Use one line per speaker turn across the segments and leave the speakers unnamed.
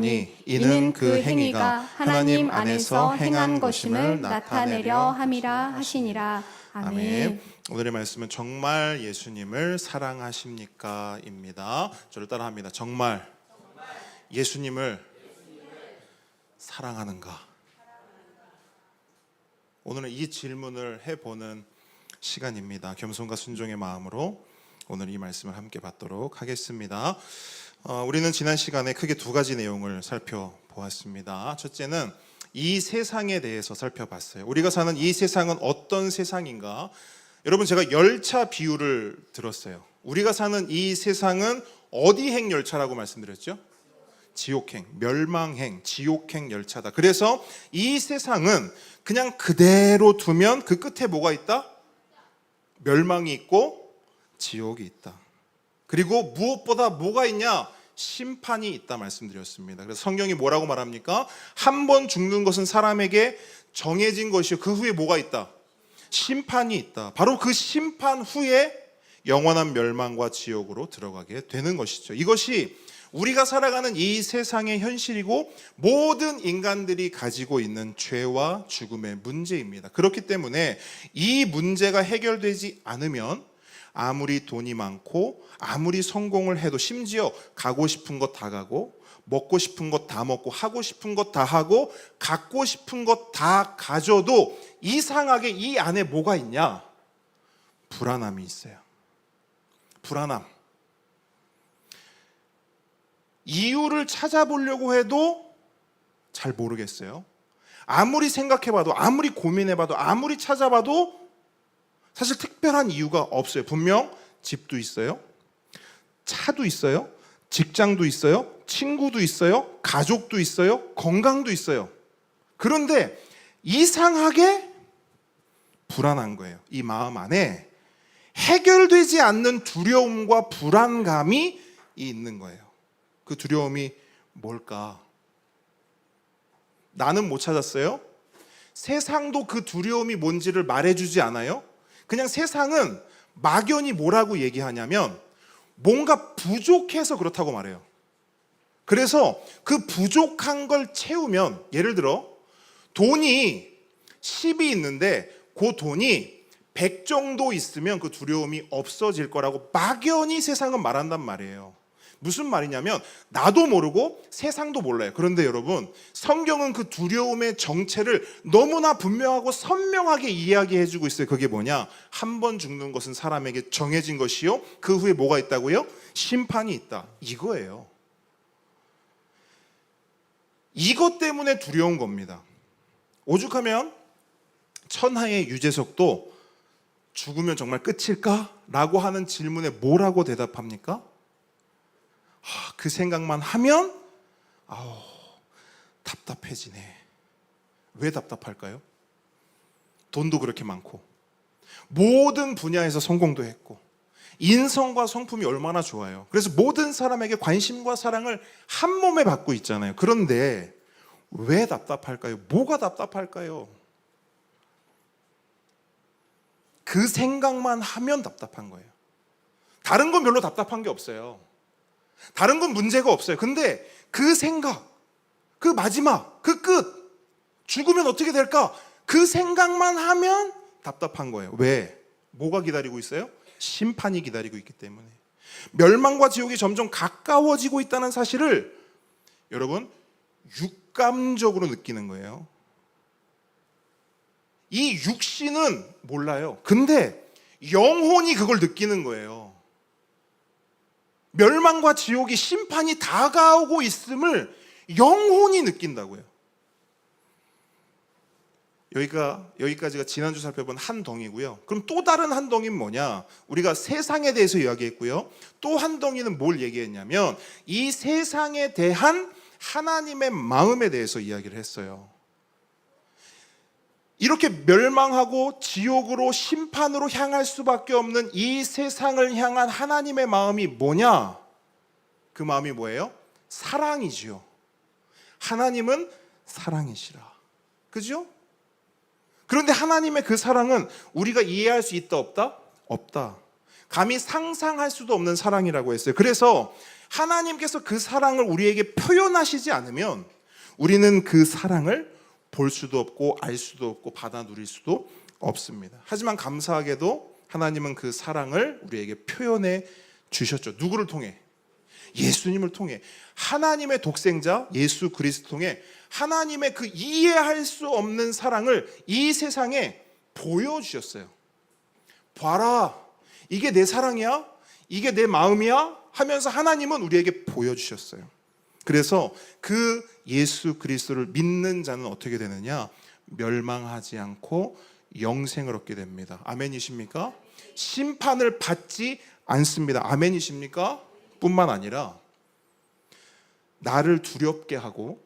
이는 그 행위가 하나님 안에서 행한 것임을 나타내려 함이라 하시니라. 아멘.
오늘의 말씀은 정말 예수님을 사랑하십니까? 입니다. 저를 따라합니다. 정말 예수님을 사랑하는가? 오늘은 이 질문을 해보는 시간입니다. 겸손과 순종의 마음으로 오늘 이 말씀을 함께 받도록 하겠습니다. 우리는 지난 시간에 크게 두 가지 내용을 살펴보았습니다. 첫째는 이 세상에 대해서 살펴봤어요. 우리가 사는 이 세상은 어떤 세상인가? 여러분, 제가 열차 비유를 들었어요. 우리가 사는 이 세상은 어디행 열차라고 말씀드렸죠? 지옥행, 멸망행, 지옥행 열차다. 그래서 이 세상은 그냥 그대로 두면 그 끝에 뭐가 있다? 멸망이 있고 지옥이 있다. 그리고 무엇보다 뭐가 있냐? 심판이 있다 말씀드렸습니다. 그래서 성경이 뭐라고 말합니까? 한 번 죽는 것은 사람에게 정해진 것이요, 그 후에 뭐가 있다? 심판이 있다. 바로 그 심판 후에 영원한 멸망과 지옥으로 들어가게 되는 것이죠. 이것이 우리가 살아가는 이 세상의 현실이고 모든 인간들이 가지고 있는 죄와 죽음의 문제입니다. 그렇기 때문에 이 문제가 해결되지 않으면 아무리 돈이 많고 아무리 성공을 해도, 심지어 가고 싶은 것 다 가고 먹고 싶은 것 다 먹고 하고 싶은 것 다 하고 갖고 싶은 것 다 가져도 이상하게 이 안에 뭐가 있냐? 불안함이 있어요. 불안함. 이유를 찾아보려고 해도 잘 모르겠어요. 아무리 생각해봐도, 아무리 고민해봐도, 아무리 찾아봐도 사실 특별한 이유가 없어요. 분명 집도 있어요, 차도 있어요, 직장도 있어요, 친구도 있어요, 가족도 있어요, 건강도 있어요. 그런데 이상하게 불안한 거예요. 이 마음 안에 해결되지 않는 두려움과 불안감이 있는 거예요. 그 두려움이 뭘까? 나는 못 찾았어요. 세상도 그 두려움이 뭔지를 말해주지 않아요. 그냥 세상은 막연히 뭐라고 얘기하냐면 뭔가 부족해서 그렇다고 말해요. 그래서 그 부족한 걸 채우면, 예를 들어 돈이 10이 있는데 그 돈이 100 정도 있으면 그 두려움이 없어질 거라고 막연히 세상은 말한단 말이에요. 무슨 말이냐면 나도 모르고 세상도 몰라요. 그런데 여러분, 성경은 그 두려움의 정체를 너무나 분명하고 선명하게 이야기해주고 있어요. 그게 뭐냐? 한 번 죽는 것은 사람에게 정해진 것이요, 그 후에 뭐가 있다고요? 심판이 있다. 이거예요. 이것 때문에 두려운 겁니다. 오죽하면 천하의 유재석도 죽으면 정말 끝일까? 라고 하는 질문에 뭐라고 대답합니까? 그 생각만 하면 답답해지네. 왜 답답할까요? 돈도 그렇게 많고 모든 분야에서 성공도 했고 인성과 성품이 얼마나 좋아요. 그래서 모든 사람에게 관심과 사랑을 한 몸에 받고 있잖아요. 그런데 왜 답답할까요? 뭐가 답답할까요? 그 생각만 하면 답답한 거예요. 다른 건 별로 답답한 게 없어요. 다른 건 문제가 없어요. 근데 그 생각, 그 마지막, 그 끝, 죽으면 어떻게 될까? 그 생각만 하면 답답한 거예요. 왜? 뭐가 기다리고 있어요? 심판이 기다리고 있기 때문에. 멸망과 지옥이 점점 가까워지고 있다는 사실을 여러분 육감적으로 느끼는 거예요. 이 육신은 몰라요. 근데 영혼이 그걸 느끼는 거예요. 멸망과 지옥이, 심판이 다가오고 있음을 영혼이 느낀다고요. 여기까지가 지난주 살펴본 한 덩이고요. 그럼 또 다른 한 덩이는 뭐냐? 우리가 세상에 대해서 이야기했고요. 또 한 덩이는 뭘 얘기했냐면 이 세상에 대한 하나님의 마음에 대해서 이야기를 했어요. 이렇게 멸망하고 지옥으로, 심판으로 향할 수밖에 없는 이 세상을 향한 하나님의 마음이 뭐냐? 그 마음이 뭐예요? 사랑이지요. 하나님은 사랑이시라. 그죠? 그런데 하나님의 그 사랑은 우리가 이해할 수 있다, 없다? 없다. 감히 상상할 수도 없는 사랑이라고 했어요. 그래서 하나님께서 그 사랑을 우리에게 표현하시지 않으면 우리는 그 사랑을 볼 수도 없고 알 수도 없고 받아 누릴 수도 없습니다. 하지만 감사하게도 하나님은 그 사랑을 우리에게 표현해 주셨죠. 누구를 통해? 예수님을 통해. 하나님의 독생자 예수 그리스도 통해 하나님의 그 이해할 수 없는 사랑을 이 세상에 보여주셨어요. 봐라, 이게 내 사랑이야? 이게 내 마음이야? 하면서 하나님은 우리에게 보여주셨어요. 그래서 그 예수 그리스도를 믿는 자는 어떻게 되느냐? 멸망하지 않고 영생을 얻게 됩니다. 아멘이십니까? 심판을 받지 않습니다. 아멘이십니까? 뿐만 아니라 나를 두렵게 하고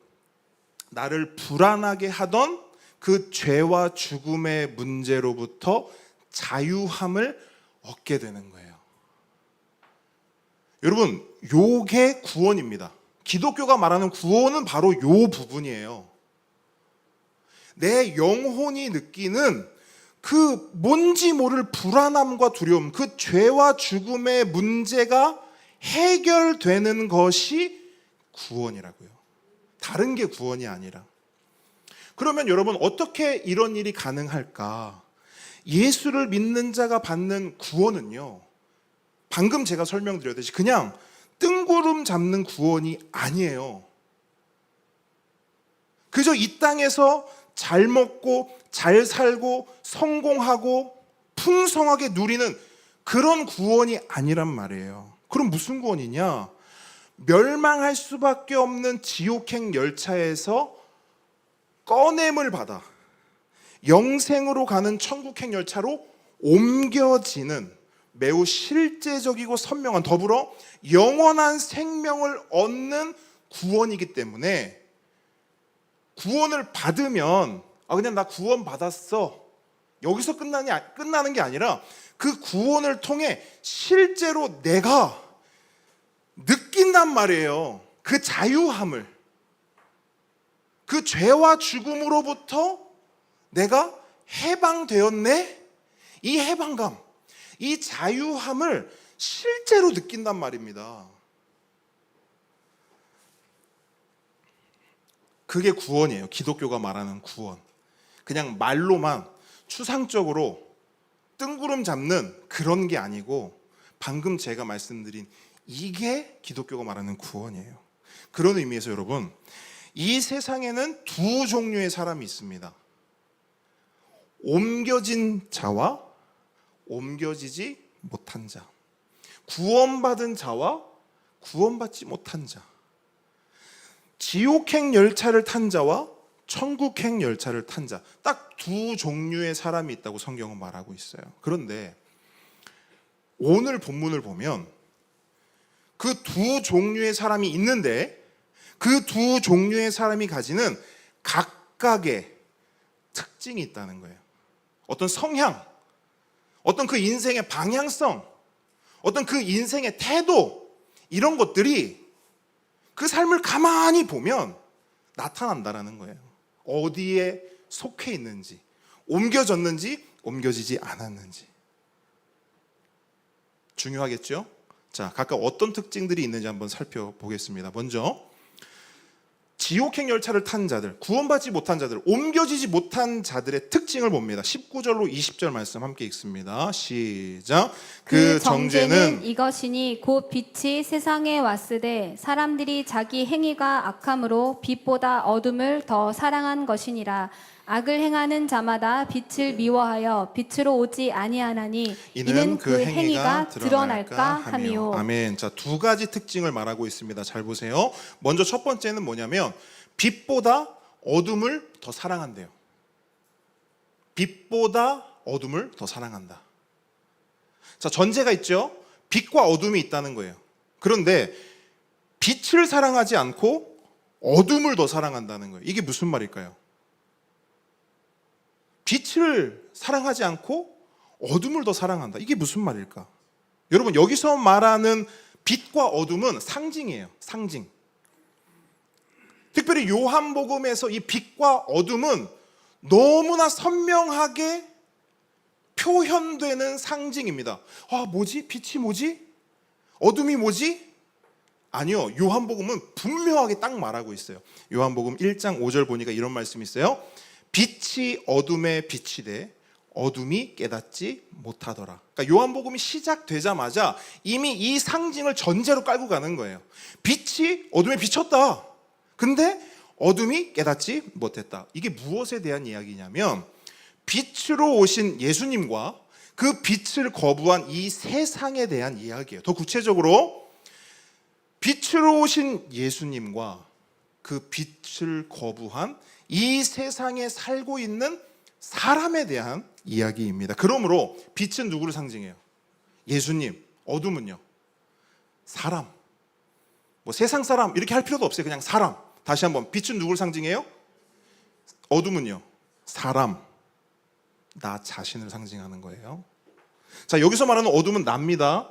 나를 불안하게 하던 그 죄와 죽음의 문제로부터 자유함을 얻게 되는 거예요. 여러분, 요게 구원입니다. 기독교가 말하는 구원은 바로 요 부분이에요. 내 영혼이 느끼는 그 뭔지 모를 불안함과 두려움, 그 죄와 죽음의 문제가 해결되는 것이 구원이라고요. 다른 게 구원이 아니라. 그러면 여러분, 어떻게 이런 일이 가능할까? 예수를 믿는 자가 받는 구원은요, 방금 제가 설명드렸듯이 그냥 뜬구름 잡는 구원이 아니에요. 그저 이 땅에서 잘 먹고 잘 살고 성공하고 풍성하게 누리는 그런 구원이 아니란 말이에요. 그럼 무슨 구원이냐? 멸망할 수밖에 없는 지옥행 열차에서 꺼냄을 받아 영생으로 가는 천국행 열차로 옮겨지는 매우 실제적이고 선명한, 더불어 영원한 생명을 얻는 구원이기 때문에 구원을 받으면 그냥 나 구원 받았어, 여기서 끝나는 게 아니라 그 구원을 통해 실제로 내가 느낀단 말이에요. 그 자유함을, 그 죄와 죽음으로부터 내가 해방되었네? 이 해방감, 이 자유함을 실제로 느낀단 말입니다. 그게 구원이에요. 기독교가 말하는 구원. 그냥 말로만 추상적으로 뜬구름 잡는 그런 게 아니고 방금 제가 말씀드린 이게 기독교가 말하는 구원이에요. 그런 의미에서 여러분, 이 세상에는 두 종류의 사람이 있습니다. 옮겨진 자와 옮겨지지 못한 자. 구원받은 자와 구원받지 못한 자. 지옥행 열차를 탄 자와 천국행 열차를 탄 자. 딱 두 종류의 사람이 있다고 성경은 말하고 있어요. 그런데 오늘 본문을 보면 그 두 종류의 사람이 있는데 그 두 종류의 사람이 가지는 각각의 특징이 있다는 거예요. 어떤 성향, 어떤 그 인생의 방향성, 어떤 그 인생의 태도, 이런 것들이 그 삶을 가만히 보면 나타난다는 거예요. 어디에 속해 있는지, 옮겨졌는지 옮겨지지 않았는지. 중요하겠죠? 자, 각각 어떤 특징들이 있는지 한번 살펴보겠습니다. 먼저 지옥행 열차를 탄 자들, 구원받지 못한 자들, 옮겨지지 못한 자들의 특징을 봅니다. 19절로 20절 말씀 함께 읽습니다. 시작.
그 정죄는 이것이니 곧 빛이 세상에 왔으되 사람들이 자기 행위가 악함으로 빛보다 어둠을 더 사랑한 것이니라. 악을 행하는 자마다 빛을 미워하여 빛으로 오지 아니하나니 이는 그 행위가 드러날까 함이요.
아멘. 자, 두 가지 특징을 말하고 있습니다. 잘 보세요. 먼저 첫 번째는 뭐냐면 빛보다 어둠을 더 사랑한대요. 빛보다 어둠을 더 사랑한다. 자, 전제가 있죠. 빛과 어둠이 있다는 거예요. 그런데 빛을 사랑하지 않고 어둠을 더 사랑한다는 거예요. 이게 무슨 말일까요? 빛을 사랑하지 않고 어둠을 더 사랑한다. 이게 무슨 말일까? 여러분, 여기서 말하는 빛과 어둠은 상징이에요. 상징. 특별히 요한복음에서 이 빛과 어둠은 너무나 선명하게 표현되는 상징입니다. 아, 뭐지? 빛이 뭐지? 어둠이 뭐지? 아니요. 요한복음은 분명하게 딱 말하고 있어요. 요한복음 1장 5절 보니까 이런 말씀이 있어요. 빛이 어둠에 비치되 어둠이 깨닫지 못하더라. 그러니까 요한복음이 시작되자마자 이미 이 상징을 전제로 깔고 가는 거예요. 빛이 어둠에 비쳤다. 근데 어둠이 깨닫지 못했다. 이게 무엇에 대한 이야기냐면 빛으로 오신 예수님과 그 빛을 거부한 이 세상에 대한 이야기예요. 더 구체적으로 빛으로 오신 예수님과 그 빛을 거부한 이 세상에 살고 있는 사람에 대한 이야기입니다. 그러므로 빛은 누구를 상징해요? 예수님. 어둠은요? 사람. 뭐 세상 사람 이렇게 할 필요도 없어요. 그냥 사람. 다시 한번, 빛은 누구를 상징해요? 어둠은요? 사람. 나 자신을 상징하는 거예요. 자, 여기서 말하는 어둠은 납니다.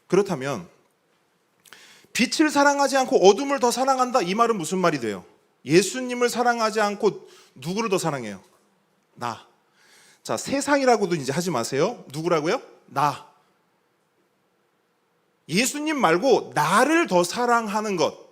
그렇다면 빛을 사랑하지 않고 어둠을 더 사랑한다, 이 말은 무슨 말이 돼요? 예수님을 사랑하지 않고 누구를 더 사랑해요? 나. 자, 세상이라고도 이제 하지 마세요. 누구라고요? 나. 예수님 말고 나를 더 사랑하는 것,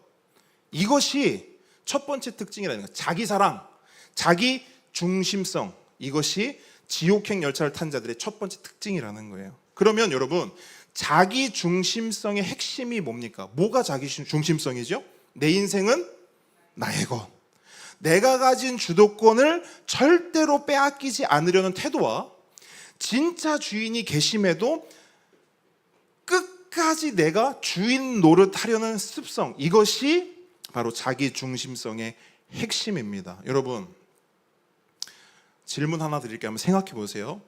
이것이 첫 번째 특징이라는 거예요. 자기 사랑, 자기 중심성, 이것이 지옥행 열차를 탄 자들의 첫 번째 특징이라는 거예요. 그러면 여러분, 자기 중심성의 핵심이 뭡니까? 뭐가 자기 중심성이죠? 내 인생은 나의 것. 내가 가진 주도권을 절대로 빼앗기지 않으려는 태도와 진짜 주인이 계심에도 끝까지 내가 주인 노릇하려는 습성, 이것이 바로 자기 중심성의 핵심입니다. 여러분, 질문 하나 드릴게요. 한번 생각해 보세요.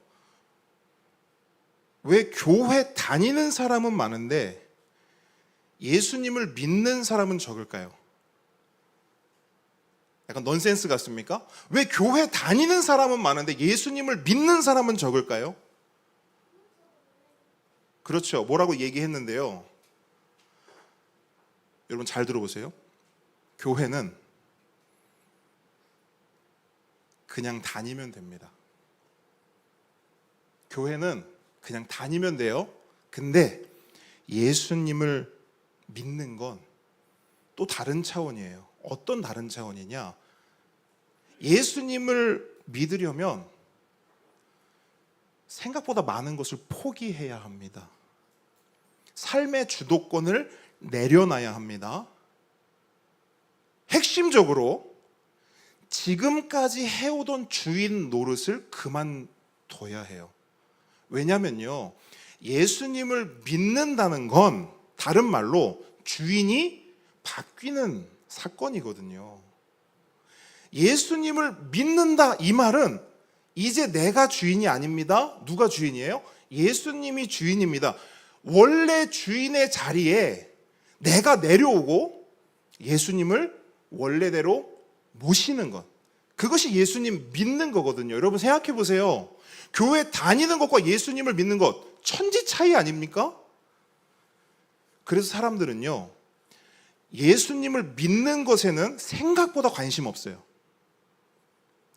왜 교회 다니는 사람은 많은데 예수님을 믿는 사람은 적을까요? 약간 넌센스 같습니까? 왜 교회 다니는 사람은 많은데 예수님을 믿는 사람은 적을까요? 그렇죠. 뭐라고 얘기했는데요. 여러분 잘 들어보세요. 교회는 그냥 다니면 됩니다. 교회는 그냥 다니면 돼요. 근데 예수님을 믿는 건 또 다른 차원이에요. 어떤 다른 차원이냐? 예수님을 믿으려면 생각보다 많은 것을 포기해야 합니다. 삶의 주도권을 내려놔야 합니다. 핵심적으로 지금까지 해오던 주인 노릇을 그만둬야 해요. 왜냐면요, 예수님을 믿는다는 건 다른 말로 주인이 바뀌는 사건이거든요. 예수님을 믿는다, 이 말은 이제 내가 주인이 아닙니다. 누가 주인이에요? 예수님이 주인입니다. 원래 주인의 자리에 내가 내려오고 예수님을 원래대로 모시는 것, 그것이 예수님 믿는 거거든요. 여러분 생각해 보세요. 교회 다니는 것과 예수님을 믿는 것, 천지 차이 아닙니까? 그래서 사람들은요, 예수님을 믿는 것에는 생각보다 관심 없어요.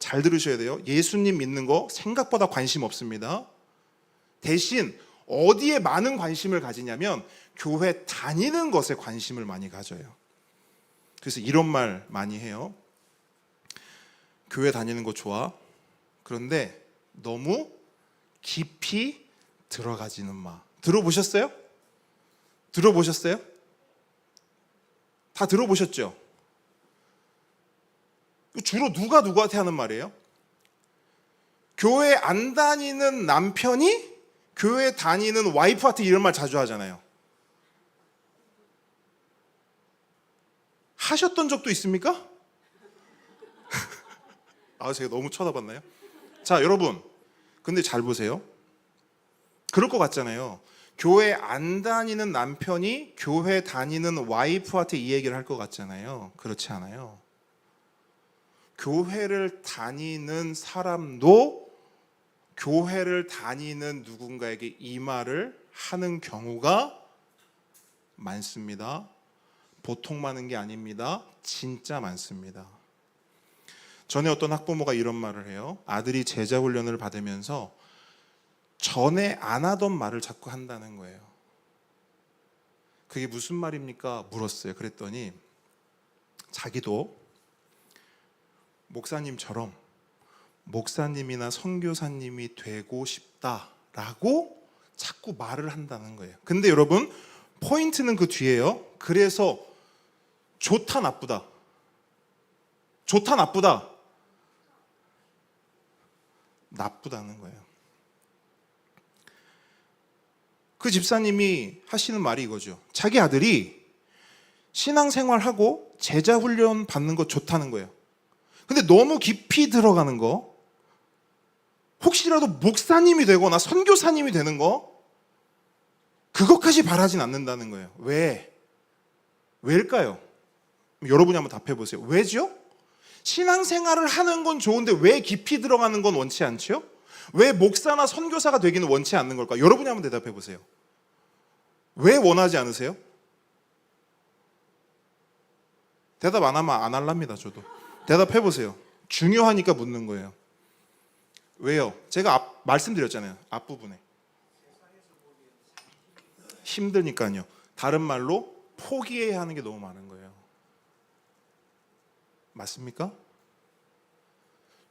잘 들으셔야 돼요. 예수님 믿는 거 생각보다 관심 없습니다. 대신 어디에 많은 관심을 가지냐면 교회 다니는 것에 관심을 많이 가져요. 그래서 이런 말 많이 해요. 교회 다니는 거 좋아. 그런데 너무 깊이 들어가지는 마. 들어보셨어요? 들어보셨어요? 다 들어보셨죠? 주로 누가 누구한테 하는 말이에요? 교회 안 다니는 남편이 교회 다니는 와이프한테 이런 말 자주 하잖아요. 하셨던 적도 있습니까? 아, 제가 너무 쳐다봤나요? 자, 여러분, 근데 잘 보세요. 그럴 것 같잖아요. 교회 안 다니는 남편이 교회 다니는 와이프한테 이 얘기를 할 것 같잖아요. 그렇지 않아요. 교회를 다니는 사람도 교회를 다니는 누군가에게 이 말을 하는 경우가 많습니다. 보통 많은 게 아닙니다. 진짜 많습니다. 전에 어떤 학부모가 이런 말을 해요. 아들이 제자 훈련을 받으면서 전에 안 하던 말을 자꾸 한다는 거예요. 그게 무슨 말입니까? 물었어요. 그랬더니 자기도 목사님처럼 목사님이나 선교사님이 되고 싶다라고 자꾸 말을 한다는 거예요. 근데 여러분, 포인트는 그 뒤에요. 그래서 좋다 나쁘다. 좋다 나쁘다. 나쁘다는 거예요. 그 집사님이 하시는 말이 이거죠. 자기 아들이 신앙생활하고 제자 훈련 받는 거 좋다는 거예요. 근데 너무 깊이 들어가는 거, 혹시라도 목사님이 되거나 선교사님이 되는 거, 그것까지 바라진 않는다는 거예요. 왜? 왜일까요? 여러분이 한번 답해 보세요. 왜죠? 신앙생활을 하는 건 좋은데 왜 깊이 들어가는 건 원치 않죠? 왜 목사나 선교사가 되기는 원치 않는 걸까? 여러분이 한번 대답해 보세요. 왜 원하지 않으세요? 대답 안 하면 안 할랍니다. 저도. 대답해 보세요. 중요하니까 묻는 거예요. 왜요? 제가 말씀드렸잖아요. 앞부분에. 힘드니까요. 다른 말로 포기해야 하는 게 너무 많은 거예요. 맞습니까?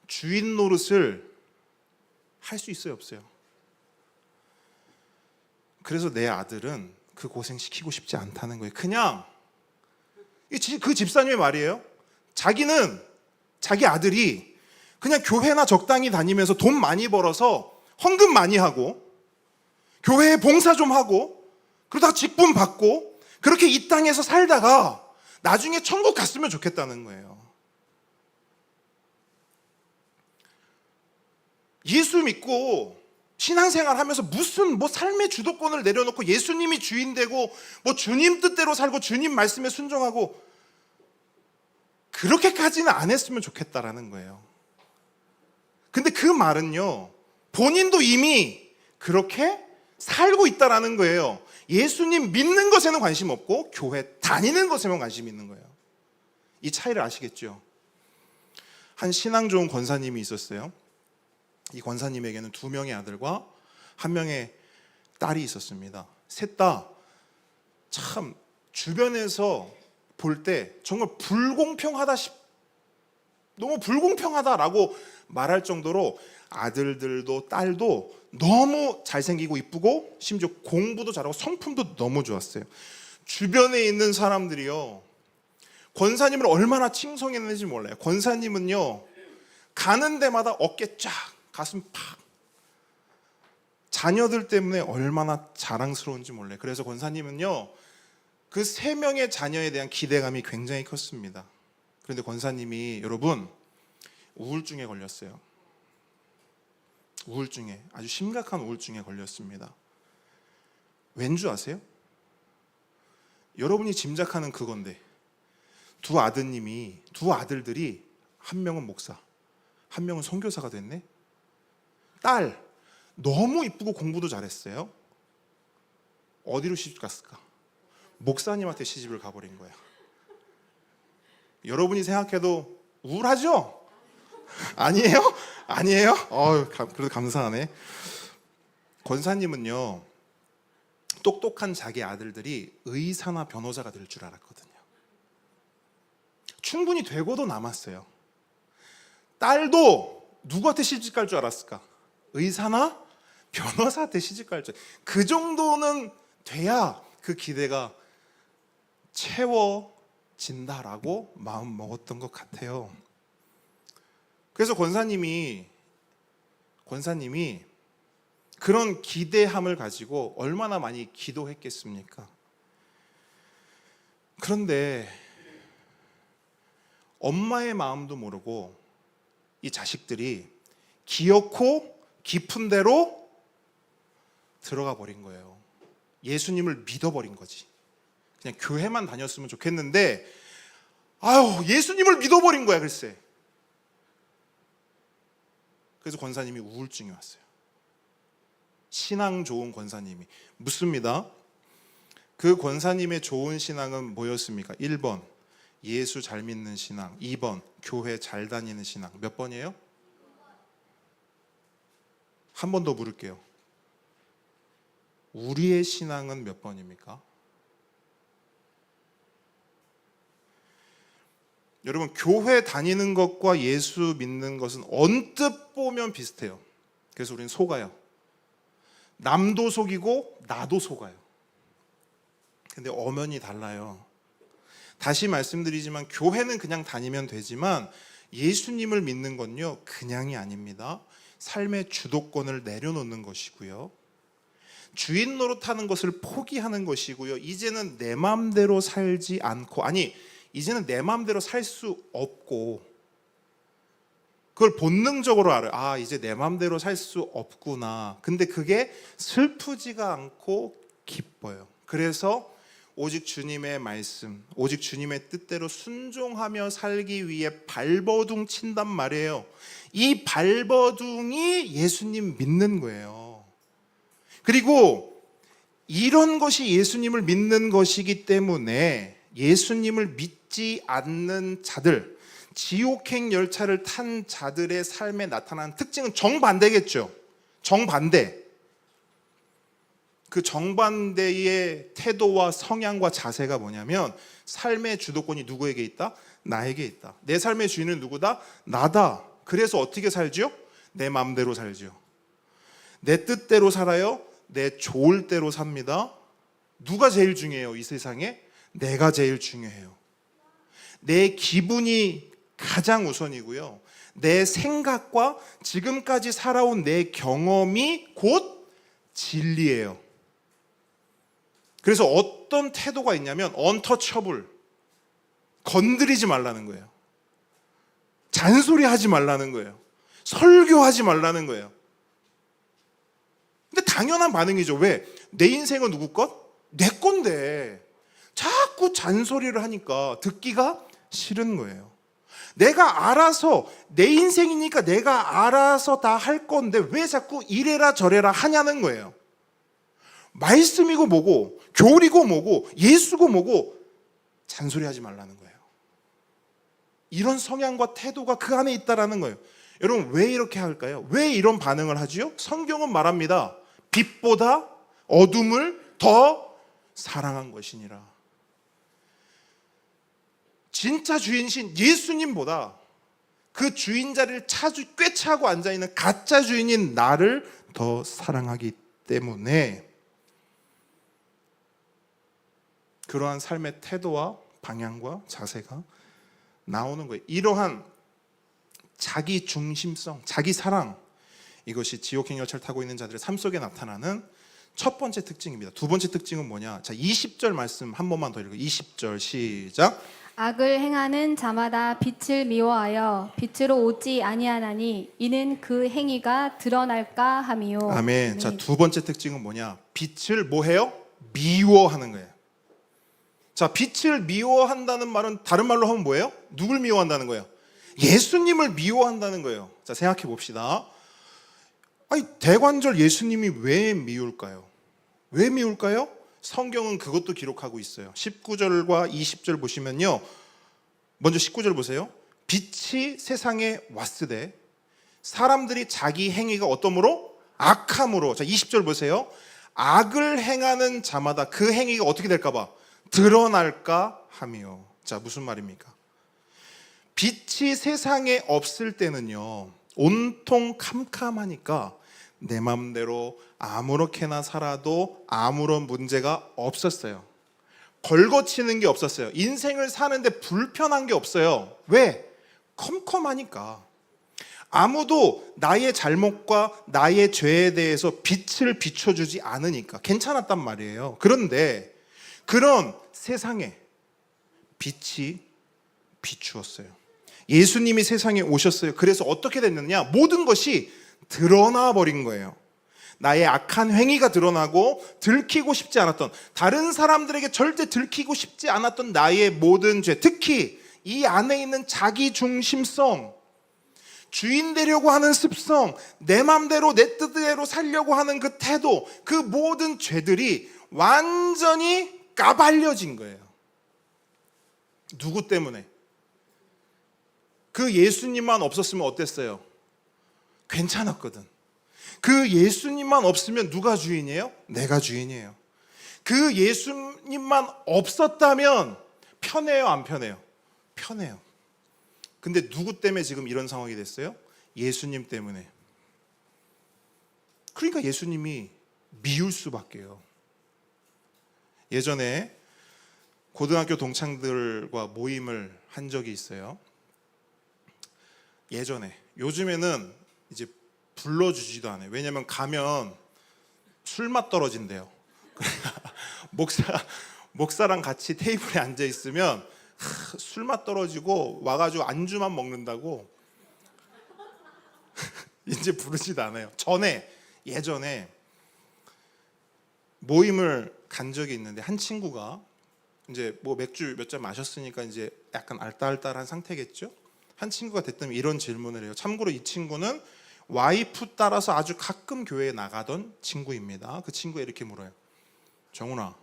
주인 노릇을 할 수 있어요, 없어요? 그래서 내 아들은 그 고생 시키고 싶지 않다는 거예요. 그냥 그 집사님의 말이에요. 자기는 자기 아들이 그냥 교회나 적당히 다니면서 돈 많이 벌어서 헌금 많이 하고 교회에 봉사 좀 하고 그러다가 직분 받고 그렇게 이 땅에서 살다가 나중에 천국 갔으면 좋겠다는 거예요. 예수 믿고 신앙생활 하면서 무슨 삶의 주도권을 내려놓고 예수님이 주인 되고 주님 뜻대로 살고 주님 말씀에 순종하고 그렇게까지는 안 했으면 좋겠다라는 거예요. 근데 그 말은요, 본인도 이미 그렇게 살고 있다라는 거예요. 예수님 믿는 것에는 관심 없고 교회 다니는 것에만 관심 있는 거예요. 이 차이를 아시겠죠? 한 신앙 좋은 권사님이 있었어요. 이 권사님에게는 2명의 아들과 1명의 딸이 있었습니다. 셋 다 참 주변에서 볼 때 정말 너무 불공평하다라고 말할 정도로 아들들도 딸도 너무 잘생기고 이쁘고 심지어 공부도 잘하고 성품도 너무 좋았어요. 주변에 있는 사람들이요, 권사님을 얼마나 칭송했는지 몰라요. 권사님은요, 가는 데마다 어깨 쫙, 가슴 팍. 자녀들 때문에 얼마나 자랑스러운지 몰라요. 그래서 권사님은요, 그 3명의 자녀에 대한 기대감이 굉장히 컸습니다. 그런데 권사님이 여러분 우울증에 걸렸어요. 우울증에, 아주 심각한 우울증에 걸렸습니다. 왠 줄 아세요? 여러분이 짐작하는 그건데, 두 아들들이 한 명은 목사, 한 명은 선교사가 됐네. 딸 너무 이쁘고 공부도 잘했어요. 어디로 시집 갔을까? 목사님한테 시집을 가버린 거야. 여러분이 생각해도 우울하죠? 아니에요? 아니에요? 그래도 감사하네. 권사님은요, 똑똑한 자기 아들들이 의사나 변호사가 될 줄 알았거든요. 충분히 되고도 남았어요. 딸도 누구한테 시집 갈 줄 알았을까? 의사나 변호사한테 시집 갈 줄. 그 정도는 돼야 그 기대가 채워진다라고 마음 먹었던 것 같아요. 그래서 권사님이 그런 기대함을 가지고 얼마나 많이 기도했겠습니까? 그런데 엄마의 마음도 모르고 이 자식들이 기어코 깊은 데로 들어가 버린 거예요. 예수님을 믿어버린 거지. 그냥 교회만 다녔으면 좋겠는데 예수님을 믿어버린 거야, 글쎄. 그래서 권사님이 우울증이 왔어요. 신앙 좋은 권사님이. 묻습니다. 그 권사님의 좋은 신앙은 뭐였습니까? 1번 예수 잘 믿는 신앙, 2번 교회 잘 다니는 신앙. 몇 번이에요? 한 번 더 물을게요. 우리의 신앙은 몇 번입니까? 여러분, 교회 다니는 것과 예수 믿는 것은 언뜻 보면 비슷해요. 그래서 우리는 속아요. 남도 속이고 나도 속아요. 근데 엄연히 달라요. 다시 말씀드리지만 교회는 그냥 다니면 되지만 예수님을 믿는 건요, 그냥이 아닙니다. 삶의 주도권을 내려놓는 것이고요, 주인 노릇하는 것을 포기하는 것이고요, 이제는 내 마음대로 살지 않고, 아니 이제는 내 마음대로 살 수 없고, 그걸 본능적으로 알아요. 아, 이제 내 마음대로 살 수 없구나. 근데 그게 슬프지가 않고 기뻐요. 그래서 오직 주님의 말씀, 오직 주님의 뜻대로 순종하며 살기 위해 발버둥 친단 말이에요. 이 발버둥이 예수님 믿는 거예요. 그리고 이런 것이 예수님을 믿는 것이기 때문에 예수님을 믿지 않는 자들, 지옥행 열차를 탄 자들의 삶에 나타나는 특징은 정반대겠죠. 정반대. 그 정반대의 태도와 성향과 자세가 뭐냐면, 삶의 주도권이 누구에게 있다? 나에게 있다. 내 삶의 주인은 누구다? 나다. 그래서 어떻게 살지요? 내 마음대로 살지요. 내 뜻대로 살아요. 내 좋을 대로 삽니다. 누가 제일 중요해요? 이 세상에? 내가 제일 중요해요. 내 기분이 가장 우선이고요, 내 생각과 지금까지 살아온 내 경험이 곧 진리예요. 그래서 어떤 태도가 있냐면 untouchable, 건드리지 말라는 거예요. 잔소리하지 말라는 거예요. 설교하지 말라는 거예요. 근데 당연한 반응이죠. 왜? 내 인생은 누구 것? 내 건데 자꾸 잔소리를 하니까 듣기가 싫은 거예요. 내가 알아서, 내 인생이니까 내가 알아서 다 할 건데 왜 자꾸 이래라 저래라 하냐는 거예요. 말씀이고 뭐고, 교리고 뭐고, 예수고 뭐고, 잔소리하지 말라는 거예요. 이런 성향과 태도가 그 안에 있다라는 거예요. 여러분, 왜 이렇게 할까요? 왜 이런 반응을 하지요? 성경은 말합니다. 빛보다 어둠을 더 사랑한 것이니라. 진짜 주인이신 예수님보다 그 주인 자리를 꿰차고 앉아있는 가짜 주인인 나를 더 사랑하기 때문에 그러한 삶의 태도와 방향과 자세가 나오는 거예요. 이러한 자기 중심성, 자기 사랑, 이것이 지옥행 열차를 타고 있는 자들의 삶 속에 나타나는 첫 번째 특징입니다. 두 번째 특징은 뭐냐? 자, 20절 말씀 한 번만 더 읽어요. 20절 시작.
악을 행하는 자마다 빛을 미워하여 빛으로 오지 아니하나니 이는 그 행위가 드러날까 함이요.
아멘. 자, 두 번째 특징은 뭐냐? 빛을 뭐 해요? 미워하는 거예요. 자, 빛을 미워한다는 말은 다른 말로 하면 뭐예요? 누굴 미워한다는 거예요? 예수님을 미워한다는 거예요. 자, 생각해 봅시다. 아니, 대관절 예수님이 왜 미울까요? 왜 미울까요? 성경은 그것도 기록하고 있어요. 19절과 20절 보시면요, 먼저 19절 보세요. 빛이 세상에 왔으되 사람들이 자기 행위가 어떠므로? 악함으로. 자, 20절 보세요. 악을 행하는 자마다 그 행위가 어떻게 될까 봐? 드러날까 하며. 자, 무슨 말입니까? 빛이 세상에 없을 때는요, 온통 캄캄하니까 내 맘대로 아무렇게나 살아도 아무런 문제가 없었어요. 걸거치는 게 없었어요. 인생을 사는데 불편한 게 없어요. 왜? 컴컴하니까. 아무도 나의 잘못과 나의 죄에 대해서 빛을 비춰주지 않으니까 괜찮았단 말이에요. 그런데 그런 세상에 빛이 비추었어요. 예수님이 세상에 오셨어요. 그래서 어떻게 됐느냐? 모든 것이 드러나 버린 거예요. 나의 악한 행위가 드러나고 들키고 싶지 않았던, 다른 사람들에게 절대 들키고 싶지 않았던 나의 모든 죄, 특히 이 안에 있는 자기 중심성, 주인 되려고 하는 습성, 내 맘대로 내 뜻대로 살려고 하는 그 태도, 그 모든 죄들이 완전히 까발려진 거예요. 누구 때문에? 그 예수님만 없었으면 어땠어요? 괜찮았거든. 그 예수님만 없으면 누가 주인이에요? 내가 주인이에요. 그 예수님만 없었다면 편해요, 안 편해요? 편해요. 근데 누구 때문에 지금 이런 상황이 됐어요? 예수님 때문에. 그러니까 예수님이 미울 수밖에요. 예전에 고등학교 동창들과 모임을 한 적이 있어요. 예전에. 요즘에는 이제 불러주지도 않아요. 왜냐면 가면 술맛 떨어진대요. 목사랑 같이 테이블에 앉아 있으면 술맛 떨어지고 와가지고 안주만 먹는다고 이제 부르지도 않아요. 예전에 모임을 간 적이 있는데 한 친구가 이제 뭐 맥주 몇 잔 마셨으니까 이제 약간 알딸딸한 상태겠죠. 한 친구가 됐더니 이런 질문을 해요. 참고로 이 친구는 와이프 따라서 아주 가끔 교회에 나가던 친구입니다. 그 친구가 이렇게 물어요. 정훈아,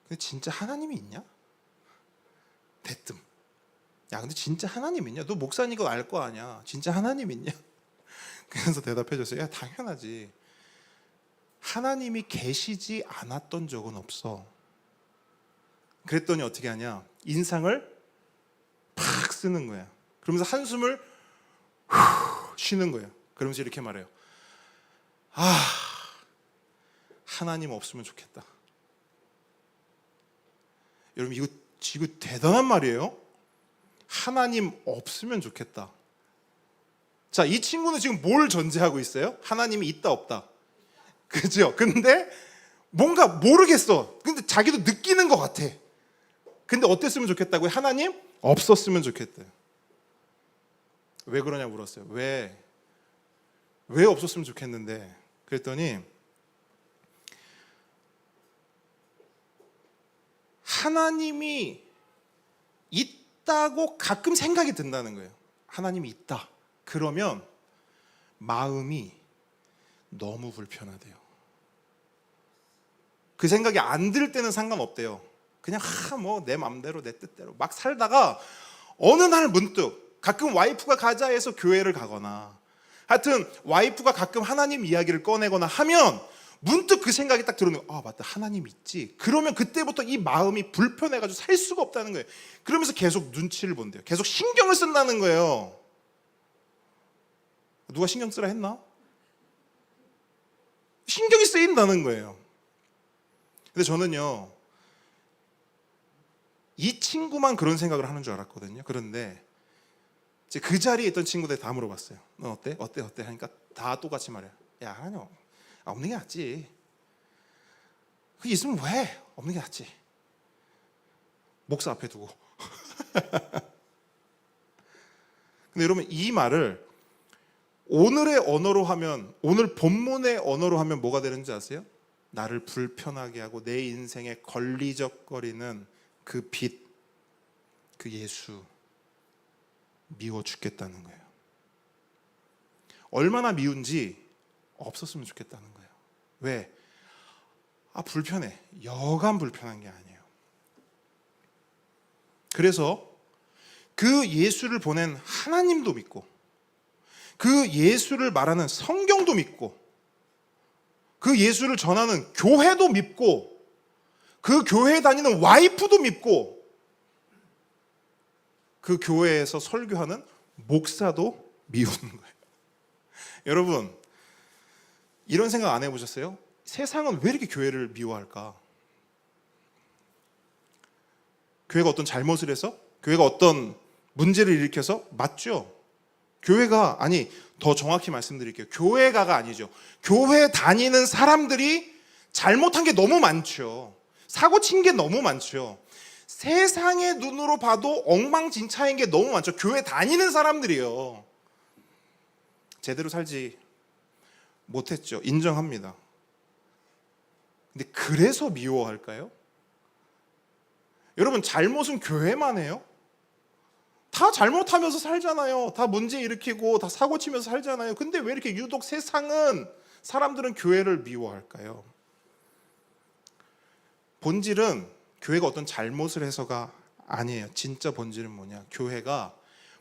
근데 진짜 하나님이 있냐? 대뜸. 야, 근데 진짜 하나님 있냐? 너 목사니까 알 거 아니야. 진짜 하나님 있냐? 그래서 대답해 줬어요. 야, 당연하지. 하나님이 계시지 않았던 적은 없어. 그랬더니 어떻게 하냐? 인상을 팍 쓰는 거야. 그러면서 한숨을 쉬는 거예요. 그러면서 이렇게 말해요. 하나님 없으면 좋겠다. 여러분 이거 대단한 말이에요. 하나님 없으면 좋겠다. 자, 이 친구는 지금 뭘 전제하고 있어요? 하나님이 있다 없다. 그죠? 근데 뭔가 모르겠어. 근데 자기도 느끼는 것 같아. 근데 어땠으면 좋겠다고요? 하나님 없었으면 좋겠대요. 왜 그러냐 물었어요. 왜 없었으면 좋겠는데? 그랬더니 하나님이 있다고 가끔 생각이 든다는 거예요. 하나님이 있다. 그러면 마음이 너무 불편하대요. 그 생각이 안 들 때는 상관없대요. 그냥 뭐 내 맘대로 내 뜻대로 막 살다가 어느 날 문득 가끔 와이프가 가자 해서 교회를 가거나 하여튼 와이프가 가끔 하나님 이야기를 꺼내거나 하면 문득 그 생각이 딱 들어오는 거예요. 맞다, 하나님 있지. 그러면 그때부터 이 마음이 불편해가지고 살 수가 없다는 거예요. 그러면서 계속 눈치를 본대요. 계속 신경을 쓴다는 거예요. 누가 신경 쓰라 했나? 신경이 쓰인다는 거예요. 근데 저는요, 이 친구만 그런 생각을 하는 줄 알았거든요. 그런데 이제 그 자리에 있던 친구들 다 물어봤어요. 넌 어때? 어때? 하니까 다 똑같이 말해요. 야, 하나님 없는 게 낫지. 그게 있으면 왜? 없는 게 낫지. 목사 앞에 두고. 근데 여러분 이 말을 오늘의 언어로 하면, 오늘 본문의 언어로 하면 뭐가 되는지 아세요? 나를 불편하게 하고 내 인생에 걸리적거리는 그 빛, 그 예수 미워 죽겠다는 거예요. 얼마나 미운지 없었으면 좋겠다는 거예요. 왜? 불편해. 여간 불편한 게 아니에요. 그래서 그 예수를 보낸 하나님도 믿고, 그 예수를 말하는 성경도 믿고, 그 예수를 전하는 교회도 믿고, 그 교회에 다니는 와이프도 믿고, 그 교회에서 설교하는 목사도 미우는 거예요. 여러분 이런 생각 안 해보셨어요? 세상은 왜 이렇게 교회를 미워할까? 교회가 어떤 잘못을 해서? 교회가 어떤 문제를 일으켜서? 맞죠? 교회가, 아니 더 정확히 말씀드릴게요. 교회가가 아니죠. 교회 다니는 사람들이 잘못한 게 너무 많죠. 사고 친 게 너무 많죠. 세상의 눈으로 봐도 엉망진창인 게 너무 많죠. 교회 다니는 사람들이요. 제대로 살지 못했죠. 인정합니다. 근데 그래서 미워할까요? 여러분 잘못은 교회만 해요? 다 잘못하면서 살잖아요. 다 문제 일으키고 다 사고 치면서 살잖아요. 근데 왜 이렇게 유독 사람들은 교회를 미워할까요? 본질은 교회가 어떤 잘못을 해서가 아니에요. 진짜 본질은 뭐냐? 교회가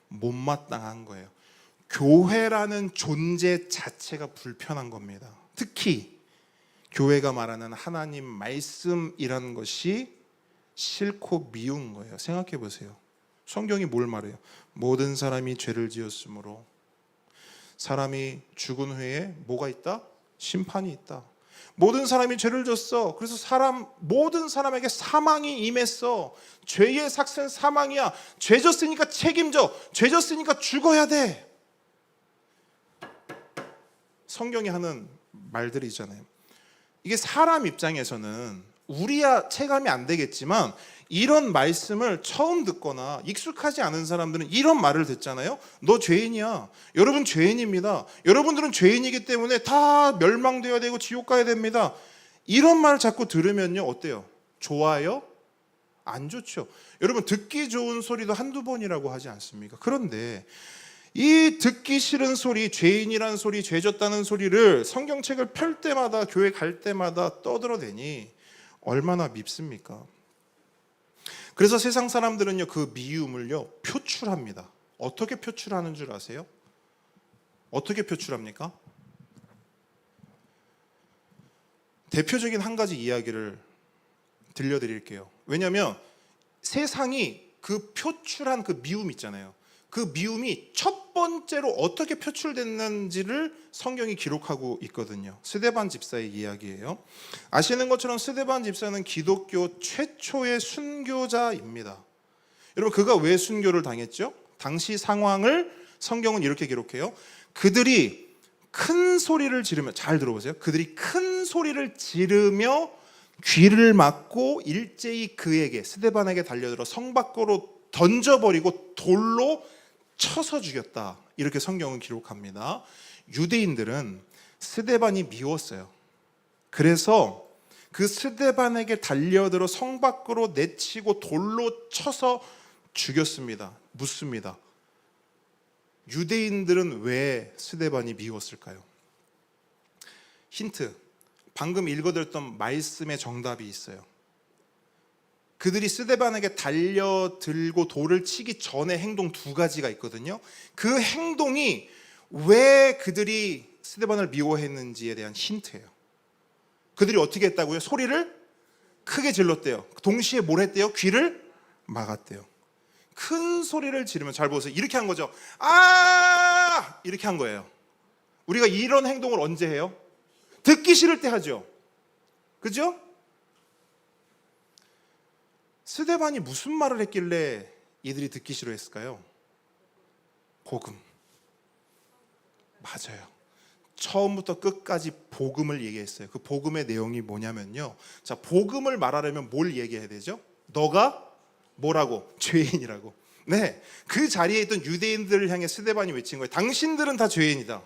못마땅한 거예요. 교회라는 존재 자체가 불편한 겁니다. 특히 교회가 말하는 하나님 말씀이라는 것이 싫고 미운 거예요. 생각해 보세요. 성경이 뭘 말해요? 모든 사람이 죄를 지었으므로 사람이 죽은 후에 뭐가 있다? 심판이 있다. 모든 사람이 죄를 졌어. 그래서 모든 사람에게 사망이 임했어. 죄의 삭은 사망이야. 죄 졌으니까 책임져. 죄 졌으니까 죽어야 돼. 성경이 하는 말들이 있잖아요. 이게 사람 입장에서는 우리야 체감이 안 되겠지만 이런 말씀을 처음 듣거나 익숙하지 않은 사람들은 이런 말을 듣잖아요. 너 죄인이야. 여러분 죄인입니다. 여러분들은 죄인이기 때문에 다 멸망되어야 되고 지옥 가야 됩니다. 이런 말을 자꾸 들으면요 어때요? 좋아요? 안 좋죠. 여러분 듣기 좋은 소리도 한두 번이라고 하지 않습니까? 그런데 이 듣기 싫은 소리, 죄인이란 소리, 죄졌다는 소리를 성경책을 펼 때마다 교회 갈 때마다 떠들어대니 얼마나 밉습니까? 그래서 세상 사람들은요 그 미움을요 표출합니다. 어떻게 표출하는 줄 아세요? 어떻게 표출합니까? 대표적인 한 가지 이야기를 들려드릴게요. 왜냐하면 세상이 그 표출한 그 미움 있잖아요. 그 미움이 첫 번째로 어떻게 표출됐는지를 성경이 기록하고 있거든요. 스데반 집사의 이야기예요. 아시는 것처럼 스데반 집사는 기독교 최초의 순교자입니다. 여러분 그가 왜 순교를 당했죠? 당시 상황을 성경은 이렇게 기록해요. 그들이 큰 소리를 지르며, 잘 들어보세요. 그들이 큰 소리를 지르며 귀를 막고 일제히 그에게, 스데반에게 달려들어 성 밖으로 던져버리고 돌로 쳐서 죽였다. 이렇게 성경은 기록합니다. 유대인들은 스데반이 미웠어요. 그래서 그 스데반에게 달려들어 성 밖으로 내치고 돌로 쳐서 죽였습니다. 묻습니다. 유대인들은 왜 스데반이 미웠을까요? 힌트. 방금 읽어드렸던 말씀의 정답이 있어요. 그들이 스데반에게 달려들고 돌을 치기 전에 행동 두 가지가 있거든요. 그 행동이 왜 그들이 스데반을 미워했는지에 대한 힌트예요. 그들이 어떻게 했다고요? 소리를 크게 질렀대요. 동시에 뭘 했대요? 귀를 막았대요. 큰 소리를 지르면, 잘 보세요. 이렇게 한 거죠. 아! 이렇게 한 거예요. 우리가 이런 행동을 언제 해요? 듣기 싫을 때 하죠. 그죠? 스데반이 무슨 말을 했길래 이들이 듣기 싫어했을까요? 복음. 맞아요. 처음부터 끝까지 복음을 얘기했어요. 그 복음의 내용이 뭐냐면요. 자, 복음을 말하려면 뭘 얘기해야 되죠? 너가 뭐라고? 죄인이라고. 네, 그 자리에 있던 유대인들을 향해 스데반이 외친 거예요. 당신들은 다 죄인이다.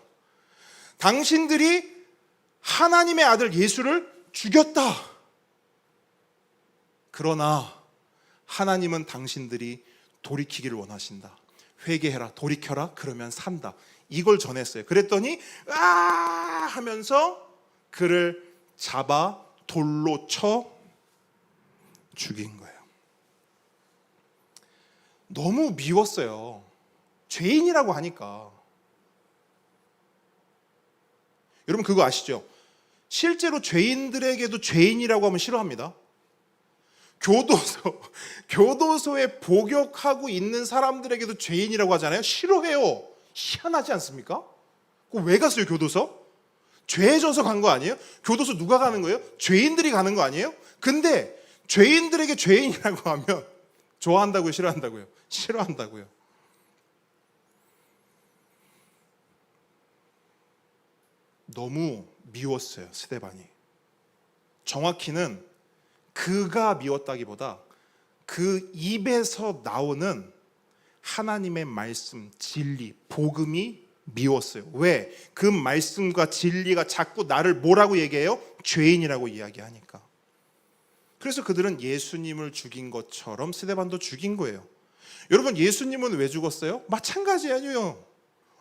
당신들이 하나님의 아들 예수를 죽였다. 그러나 하나님은 당신들이 돌이키기를 원하신다. 회개해라, 돌이켜라, 그러면 산다. 이걸 전했어요. 그랬더니 아 하면서 그를 잡아 돌로 쳐 죽인 거예요. 너무 미웠어요. 죄인이라고 하니까. 여러분 그거 아시죠? 실제로 죄인들에게도 죄인이라고 하면 싫어합니다. 교도소에 복역하고 있는 사람들에게도 죄인이라고 하잖아요. 싫어해요. 희한하지 않습니까? 그거 왜 갔어요, 교도소? 죄 져서 간 거 아니에요? 교도소 누가 가는 거예요? 죄인들이 가는 거 아니에요? 근데 죄인들에게 죄인이라고 하면 좋아한다고요, 싫어한다고요? 싫어한다고요. 너무 미웠어요, 스데반이. 정확히는 그가 미웠다기보다 그 입에서 나오는 하나님의 말씀, 진리, 복음이 미웠어요. 왜? 그 말씀과 진리가 자꾸 나를 뭐라고 얘기해요? 죄인이라고 이야기하니까. 그래서 그들은 예수님을 죽인 것처럼 스데반도 죽인 거예요. 여러분 예수님은 왜 죽었어요? 마찬가지 아니에요.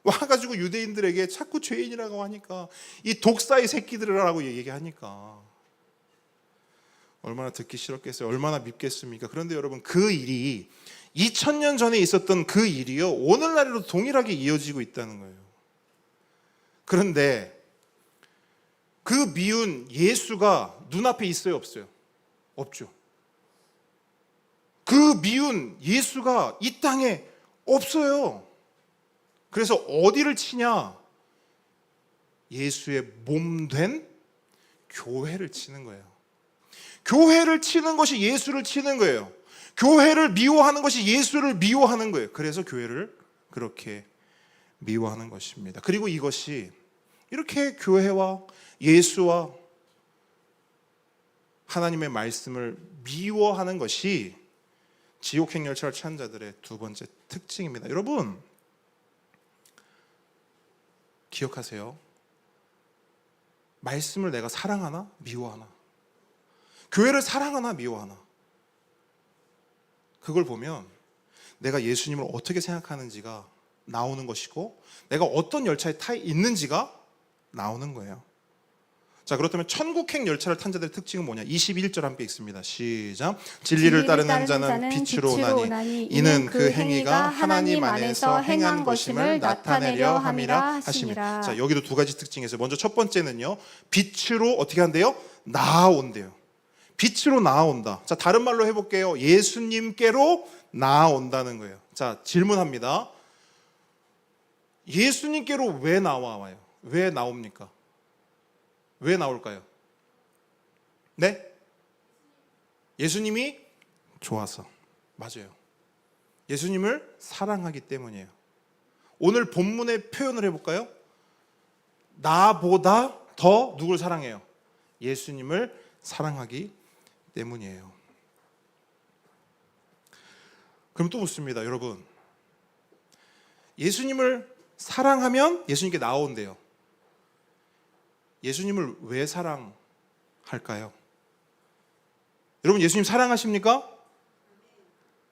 와가지고 유대인들에게 자꾸 죄인이라고 하니까, 이 독사의 새끼들이라고 얘기하니까 얼마나 듣기 싫었겠어요. 얼마나 밉겠습니까? 그런데 여러분 그 일이 2000년 전에 있었던 그 일이요, 오늘날에도 동일하게 이어지고 있다는 거예요. 그런데 그 미운 예수가 눈앞에 있어요, 없어요? 없죠. 그 미운 예수가 이 땅에 없어요. 그래서 어디를 치냐? 예수의 몸 된 교회를 치는 거예요. 교회를 치는 것이 예수를 치는 거예요. 교회를 미워하는 것이 예수를 미워하는 거예요. 그래서 교회를 그렇게 미워하는 것입니다. 그리고 이것이 이렇게 교회와 예수와 하나님의 말씀을 미워하는 것이 지옥행 열차를 취한 자들의 두 번째 특징입니다. 여러분, 기억하세요. 말씀을 내가 사랑하나 미워하나? 교회를 사랑하나 미워하나? 그걸 보면 내가 예수님을 어떻게 생각하는지가 나오는 것이고, 내가 어떤 열차에 타 있는지가 나오는 거예요. 자, 그렇다면 천국행 열차를 탄 자들의 특징은 뭐냐? 21절 함께 읽습니다. 시작. 진리를 따르는 자는 빛으로 오나니 이는 그 행위가 하나님 안에서 행한 것임을 나타내려 함이라 하시니라. 자, 여기도 두 가지 특징이 있어요. 먼저 첫 번째는요, 빛으로 어떻게 한대요? 나아온대요. 빛으로 나아온다. 자, 다른 말로 해볼게요. 예수님께로 나아온다는 거예요. 자, 질문합니다. 예수님께로 왜 나와요? 왜 나옵니까? 왜 나올까요? 네? 예수님이 좋아서. 맞아요. 예수님을 사랑하기 때문이에요. 오늘 본문의 표현을 해볼까요? 나보다 더 누굴 사랑해요? 예수님을 사랑하기 때문이에요. 그럼 또 묻습니다, 여러분. 예수님을 사랑하면 예수님께 나온대요. 예수님을 왜 사랑할까요? 여러분, 예수님 사랑하십니까?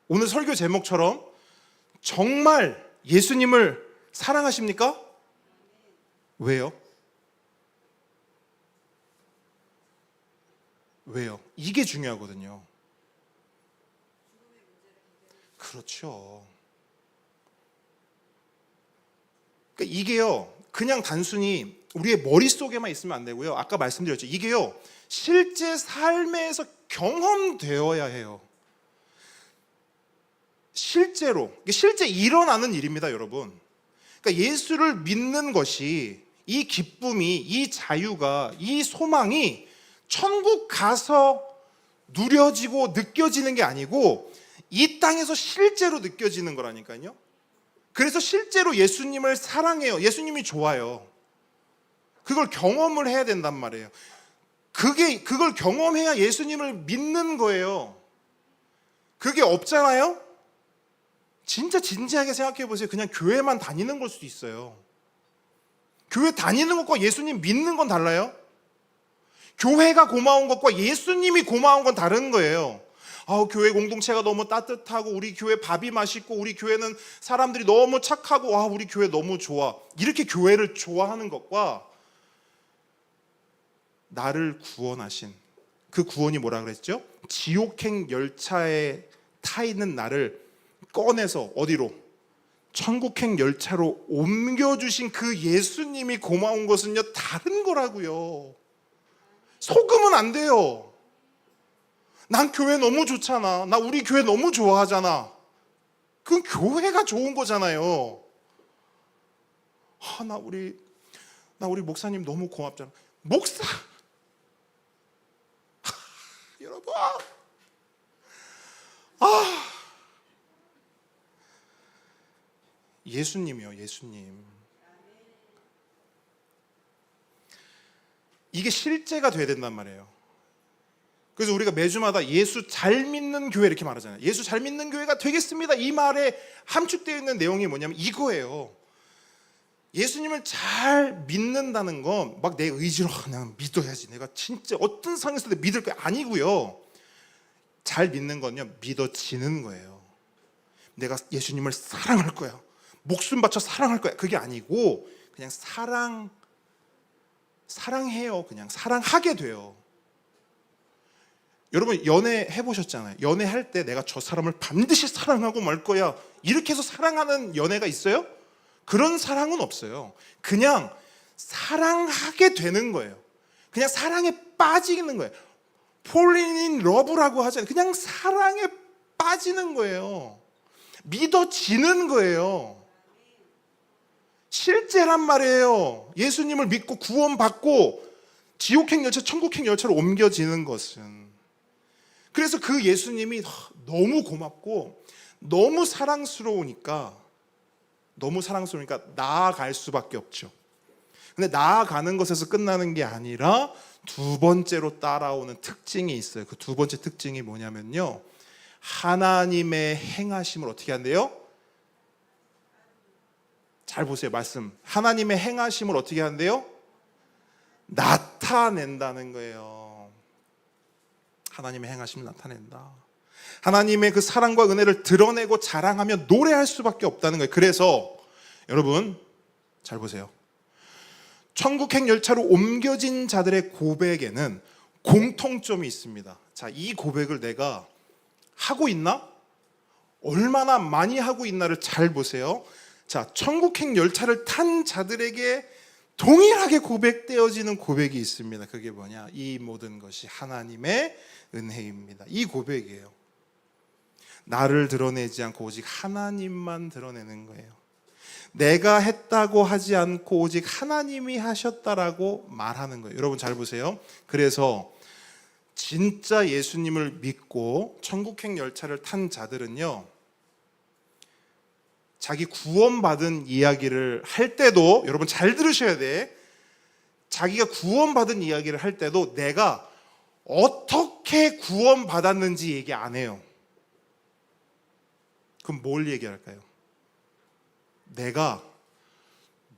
오늘 설교 제목처럼 정말 예수님을 사랑하십니까? 왜요? 왜요? 이게 중요하거든요. 그렇죠. 그러니까 이게요, 그냥 단순히 우리의 머릿속에만 있으면 안 되고요. 아까 말씀드렸죠. 이게요, 실제 삶에서 경험되어야 해요. 실제로, 실제 일어나는 일입니다, 여러분. 그러니까 예수를 믿는 것이, 이 기쁨이, 이 자유가, 이 소망이 천국 가서 누려지고 느껴지는 게 아니고 이 땅에서 실제로 느껴지는 거라니까요. 그래서 실제로 예수님을 사랑해요. 예수님이 좋아요. 그걸 경험을 해야 된단 말이에요. 그걸 경험해야 예수님을 믿는 거예요. 그게 없잖아요? 진짜 진지하게 생각해 보세요. 그냥 교회만 다니는 걸 수도 있어요. 교회 다니는 것과 예수님 믿는 건 달라요? 교회가 고마운 것과 예수님이 고마운 건 다른 거예요. 교회 공동체가 너무 따뜻하고 우리 교회 밥이 맛있고 우리 교회는 사람들이 너무 착하고 우리 교회 너무 좋아. 이렇게 교회를 좋아하는 것과 나를 구원하신 그 구원이 뭐라 그랬죠? 지옥행 열차에 타 있는 나를 꺼내서 어디로? 천국행 열차로 옮겨주신 그 예수님이 고마운 것은요, 다른 거라고요. 속으면 안 돼요. 난 교회 너무 좋잖아. 나 우리 교회 너무 좋아하잖아. 그건 교회가 좋은 거잖아요. 나 우리 목사님 너무 고맙잖아. 목사! 여러분! 예수님이요, 예수님. 이게 실제가 돼야 된단 말이에요. 그래서 우리가 매주마다 예수 잘 믿는 교회 이렇게 말하잖아요. 예수 잘 믿는 교회가 되겠습니다. 이 말에 함축되어 있는 내용이 뭐냐면 이거예요. 예수님을 잘 믿는다는 건 막 내 의지로 그냥 믿어야지. 내가 진짜 어떤 상황에서도 믿을 거 아니고요. 잘 믿는 건요, 믿어지는 거예요. 내가 예수님을 사랑할 거야. 목숨 바쳐 사랑할 거야. 그게 아니고 그냥 사랑해요. 그냥 사랑하게 돼요. 여러분 연애 해보셨잖아요. 연애할 때 내가 저 사람을 반드시 사랑하고 말 거야, 이렇게 해서 사랑하는 연애가 있어요? 그런 사랑은 없어요. 그냥 사랑하게 되는 거예요. 그냥 사랑에 빠지는 거예요. Falling in love라고 하잖아요. 그냥 사랑에 빠지는 거예요. 믿어지는 거예요. 실제란 말이에요. 예수님을 믿고 구원받고 지옥행 열차, 천국행 열차로 옮겨지는 것은. 그래서 그 예수님이 너무 고맙고 너무 사랑스러우니까 나아갈 수밖에 없죠. 근데 나아가는 것에서 끝나는 게 아니라 두 번째로 따라오는 특징이 있어요. 그 두 번째 특징이 뭐냐면요, 하나님의 행하심을 어떻게 한대요? 잘 보세요. 말씀. 하나님의 행하심을 어떻게 한대요? 나타낸다는 거예요. 하나님의 행하심을 나타낸다. 하나님의 그 사랑과 은혜를 드러내고 자랑하며 노래할 수밖에 없다는 거예요. 그래서 여러분 잘 보세요. 천국행 열차로 옮겨진 자들의 고백에는 공통점이 있습니다. 자, 이 고백을 내가 하고 있나? 얼마나 많이 하고 있나를 잘 보세요. 자, 천국행 열차를 탄 자들에게 동일하게 고백되어지는 고백이 있습니다. 그게 뭐냐? 이 모든 것이 하나님의 은혜입니다. 이 고백이에요. 나를 드러내지 않고 오직 하나님만 드러내는 거예요. 내가 했다고 하지 않고 오직 하나님이 하셨다라고 말하는 거예요. 여러분 잘 보세요. 그래서 진짜 예수님을 믿고 천국행 열차를 탄 자들은요, 자기 구원받은 이야기를 할 때도, 여러분 잘 들으셔야 돼. 자기가 구원받은 이야기를 할 때도 내가 어떻게 구원받았는지 얘기 안 해요. 그럼 뭘 얘기할까요? 내가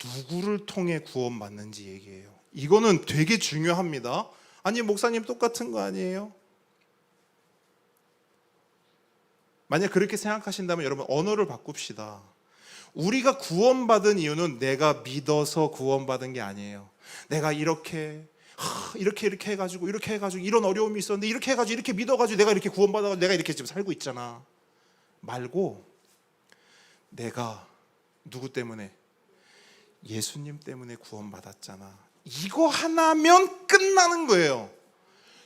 누구를 통해 구원받는지 얘기해요. 이거는 되게 중요합니다. 아니 목사님 똑같은 거 아니에요? 만약 그렇게 생각하신다면 여러분 언어를 바꿉시다. 우리가 구원받은 이유는 내가 믿어서 구원받은 게 아니에요. 내가 이렇게 해가지고 이런 어려움이 있었는데 이렇게 해가지고 이렇게 믿어가지고 내가 이렇게 구원받아가지고 내가 이렇게 지금 살고 있잖아 말고, 내가 누구 때문에? 예수님 때문에 구원받았잖아. 이거 하나면 끝나는 거예요.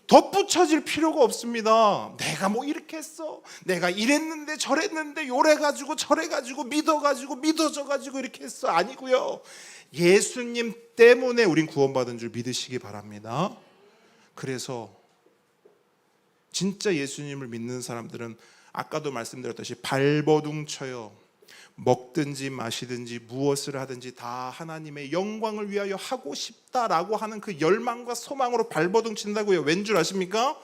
덧붙여질 필요가 없습니다. 내가 뭐 이렇게 했어, 내가 이랬는데 저랬는데 요래가지고 저래가지고 믿어져가지고 이렇게 했어. 아니고요. 예수님 때문에 우린 구원받은 줄 믿으시기 바랍니다. 그래서 진짜 예수님을 믿는 사람들은 아까도 말씀드렸듯이 발버둥 쳐요. 먹든지 마시든지 무엇을 하든지 다 하나님의 영광을 위하여 하고 싶다라고 하는 그 열망과 소망으로 발버둥 친다고요. 왠 줄 아십니까?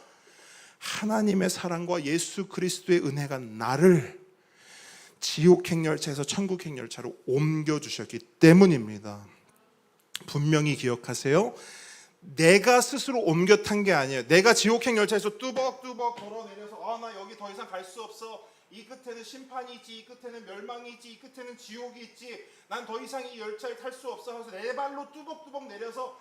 하나님의 사랑과 예수 그리스도의 은혜가 나를 지옥행 열차에서 천국행 열차로 옮겨주셨기 때문입니다. 분명히 기억하세요. 내가 스스로 옮겨 탄 게 아니에요. 내가 지옥행 열차에서 뚜벅뚜벅 걸어내려서 나 여기 더 이상 갈 수 없어, 이 끝에는 심판이 있지, 이 끝에는 멸망이 있지, 이 끝에는 지옥이 있지, 난 더 이상 이 열차에 탈 수 없어 하면서 내 발로 뚜벅뚜벅 내려서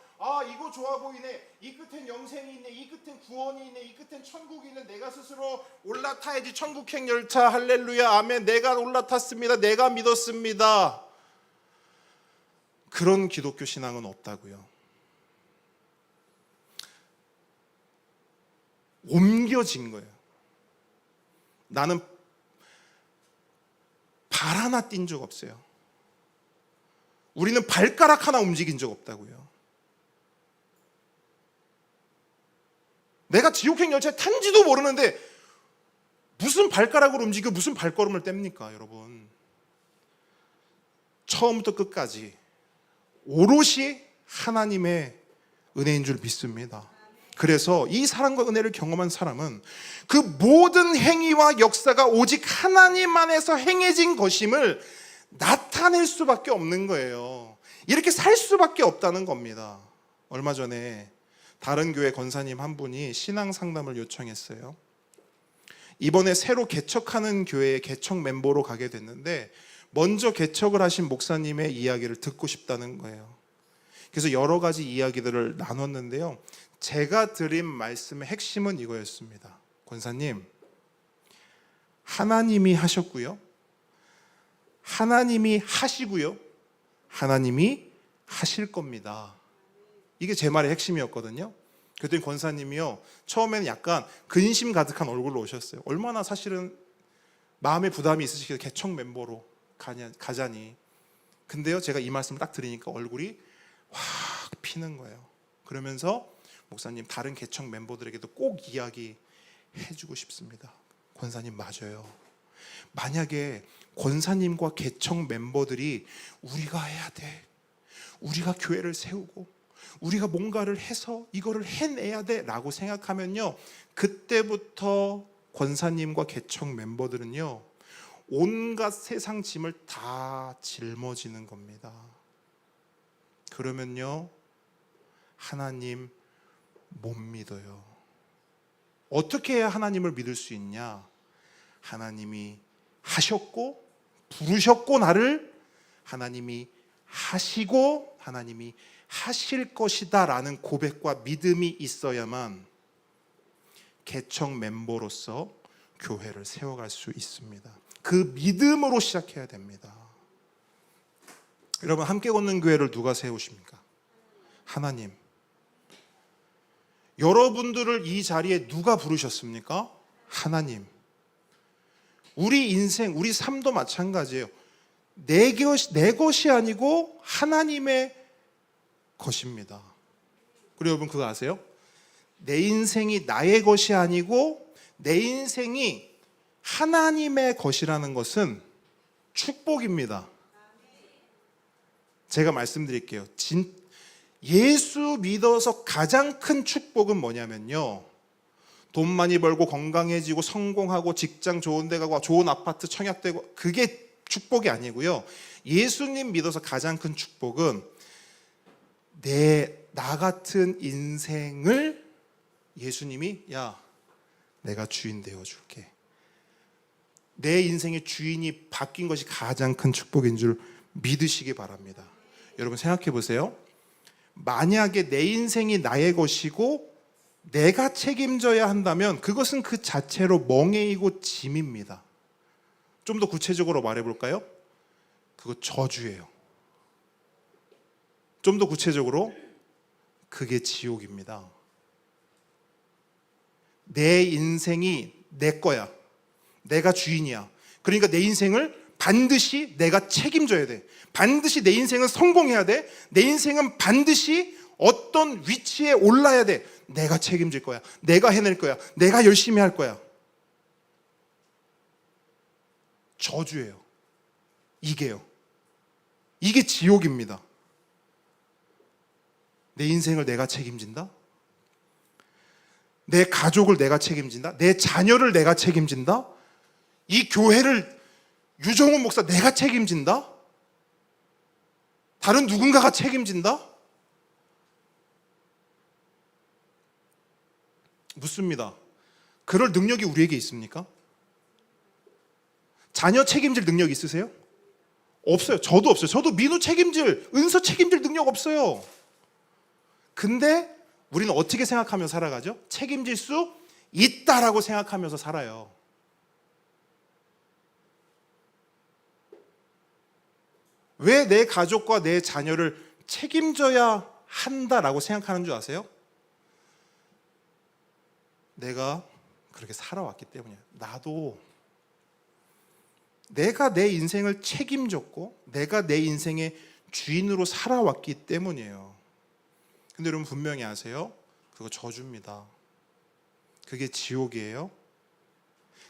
이거 좋아 보이네, 이 끝엔 영생이 있네, 이 끝엔 구원이 있네, 이 끝엔 천국이 있네, 내가 스스로 올라타야지 천국행 열차, 할렐루야 아멘, 내가 올라탔습니다, 내가 믿었습니다. 그런 기독교 신앙은 없다고요. 옮겨진 거예요. 나는 발 하나 띈 적 없어요. 우리는 발가락 하나 움직인 적 없다고요. 내가 지옥행 열차에 탄지도 모르는데 무슨 발가락을 움직여 무슨 발걸음을 뗍니까 여러분? 처음부터 끝까지 오롯이 하나님의 은혜인 줄 믿습니다. 그래서 이 사랑과 은혜를 경험한 사람은 그 모든 행위와 역사가 오직 하나님 안에서 행해진 것임을 나타낼 수밖에 없는 거예요. 이렇게 살 수밖에 없다는 겁니다. 얼마 전에 다른 교회 권사님 한 분이 신앙 상담을 요청했어요. 이번에 새로 개척하는 교회의 개척 멤버로 가게 됐는데 먼저 개척을 하신 목사님의 이야기를 듣고 싶다는 거예요. 그래서 여러 가지 이야기들을 나눴는데요. 제가 드린 말씀의 핵심은 이거였습니다. 권사님, 하나님이 하셨고요, 하나님이 하시고요, 하나님이 하실 겁니다. 이게 제 말의 핵심이었거든요. 그랬더니 권사님이요, 처음에는 약간 근심 가득한 얼굴로 오셨어요. 얼마나 사실은 마음의 부담이 있으시길래 개척 멤버로 가자니. 근데요, 제가 이 말씀을 딱 드리니까 얼굴이 확 피는 거예요. 그러면서 목사님, 다른 개척 멤버들에게도 꼭 이야기해주고 싶습니다. 권사님, 맞아요. 만약에 권사님과 개척 멤버들이 우리가 해야 돼, 우리가 교회를 세우고 우리가 뭔가를 해서 이거를 해내야 돼 라고 생각하면요, 그때부터 권사님과 개척 멤버들은요, 온갖 세상 짐을 다 짊어지는 겁니다. 그러면요, 하나님 못 믿어요. 어떻게 해야 하나님을 믿을 수 있냐? 하나님이 하셨고 부르셨고 나를, 하나님이 하시고 하나님이 하실 것이다 라는 고백과 믿음이 있어야만 개척 멤버로서 교회를 세워갈 수 있습니다. 그 믿음으로 시작해야 됩니다. 여러분, 함께 걷는 교회를 누가 세우십니까? 하나님. 여러분들을 이 자리에 누가 부르셨습니까? 하나님. 우리 인생, 우리 삶도 마찬가지예요. 내 것이 아니고 하나님의 것입니다. 그리고 여러분, 그거 아세요? 내 인생이 나의 것이 아니고 내 인생이 하나님의 것이라는 것은 축복입니다. 제가 말씀드릴게요. 예수 믿어서 가장 큰 축복은 뭐냐면요, 돈 많이 벌고 건강해지고 성공하고 직장 좋은 데 가고 좋은 아파트 청약되고, 그게 축복이 아니고요. 예수님 믿어서 가장 큰 축복은 나 같은 인생을 예수님이, 야, 내가 주인 되어줄게, 내 인생의 주인이 바뀐 것이 가장 큰 축복인 줄 믿으시기 바랍니다. 여러분, 생각해 보세요. 만약에 내 인생이 나의 것이고 내가 책임져야 한다면 그것은 그 자체로 멍해이고 짐입니다. 좀 더 구체적으로 말해볼까요? 그거 저주예요. 좀 더 구체적으로, 그게 지옥입니다. 내 인생이 내 거야, 내가 주인이야. 그러니까 내 인생을 반드시 내가 책임져야 돼. 반드시 내 인생은 성공해야 돼. 내 인생은 반드시 어떤 위치에 올라야 돼. 내가 책임질 거야, 내가 해낼 거야, 내가 열심히 할 거야. 저주예요. 이게 지옥입니다. 내 인생을 내가 책임진다? 내 가족을 내가 책임진다? 내 자녀를 내가 책임진다? 이 교회를, 유정훈 목사 내가 책임진다? 다른 누군가가 책임진다? 묻습니다. 그럴 능력이 우리에게 있습니까? 자녀 책임질 능력 있으세요? 없어요. 저도 없어요. 저도 민우 책임질, 은서 책임질 능력 없어요. 근데 우리는 어떻게 생각하며 살아가죠? 책임질 수 있다라고 생각하면서 살아요. 왜 내 가족과 내 자녀를 책임져야 한다라고 생각하는 줄 아세요? 내가 그렇게 살아왔기 때문이에요. 나도 내가 내 인생을 책임졌고 내가 내 인생의 주인으로 살아왔기 때문이에요. 근데 여러분, 분명히 아세요? 그거 저주입니다. 그게 지옥이에요.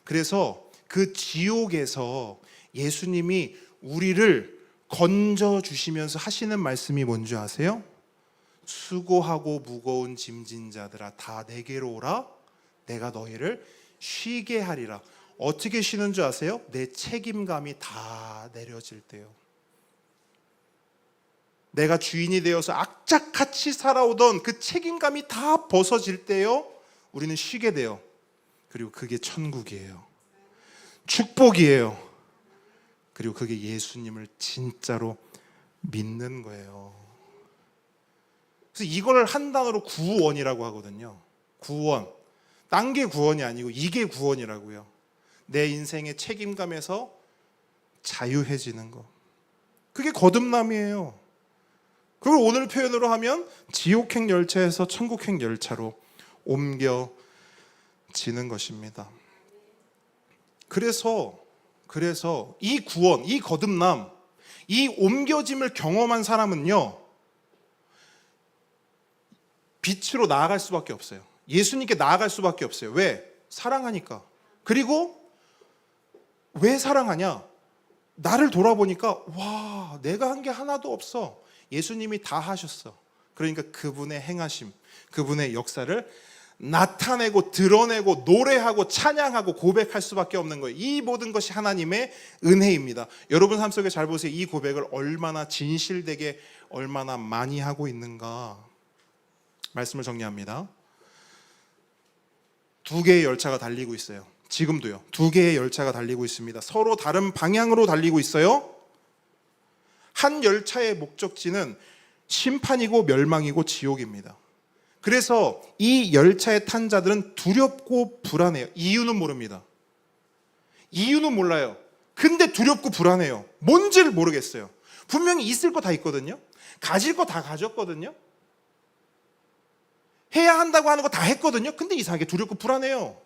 그래서 그 지옥에서 예수님이 우리를 건져주시면서 하시는 말씀이 뭔지 아세요? 수고하고 무거운 짐진 자들아, 다 내게로 오라, 내가 너희를 쉬게 하리라. 어떻게 쉬는 줄 아세요? 내 책임감이 다 내려질 때요. 내가 주인이 되어서 악착같이 살아오던 그 책임감이 다 벗어질 때요, 우리는 쉬게 돼요. 그리고 그게 천국이에요. 축복이에요. 그리고 그게 예수님을 진짜로 믿는 거예요. 그래서 이걸 한 단어로 구원이라고 하거든요. 구원. 딴 게 구원이 아니고 이게 구원이라고요. 내 인생의 책임감에서 자유해지는 거. 그게 거듭남이에요. 그걸 오늘 표현으로 하면 지옥행 열차에서 천국행 열차로 옮겨지는 것입니다. 그래서 이 구원, 이 거듭남, 이 옮겨짐을 경험한 사람은요, 빛으로 나아갈 수밖에 없어요. 예수님께 나아갈 수밖에 없어요. 왜? 사랑하니까. 그리고 왜 사랑하냐? 나를 돌아보니까 와, 내가 한 게 하나도 없어. 예수님이 다 하셨어. 그러니까 그분의 행하심, 그분의 역사를 나타내고 드러내고 노래하고 찬양하고 고백할 수밖에 없는 거예요. 이 모든 것이 하나님의 은혜입니다. 여러분 삶 속에 잘 보세요. 이 고백을 얼마나 진실되게 얼마나 많이 하고 있는가. 말씀을 정리합니다. 두 개의 열차가 달리고 있어요. 지금도요. 두 개의 열차가 달리고 있습니다. 서로 다른 방향으로 달리고 있어요. 한 열차의 목적지는 심판이고 멸망이고 지옥입니다. 그래서 이 열차에 탄 자들은 두렵고 불안해요. 이유는 모릅니다. 이유는 몰라요. 근데 두렵고 불안해요. 뭔지를 모르겠어요. 분명히 있을 거 다 있거든요. 가질 거 다 가졌거든요. 해야 한다고 하는 거 다 했거든요. 근데 이상하게 두렵고 불안해요.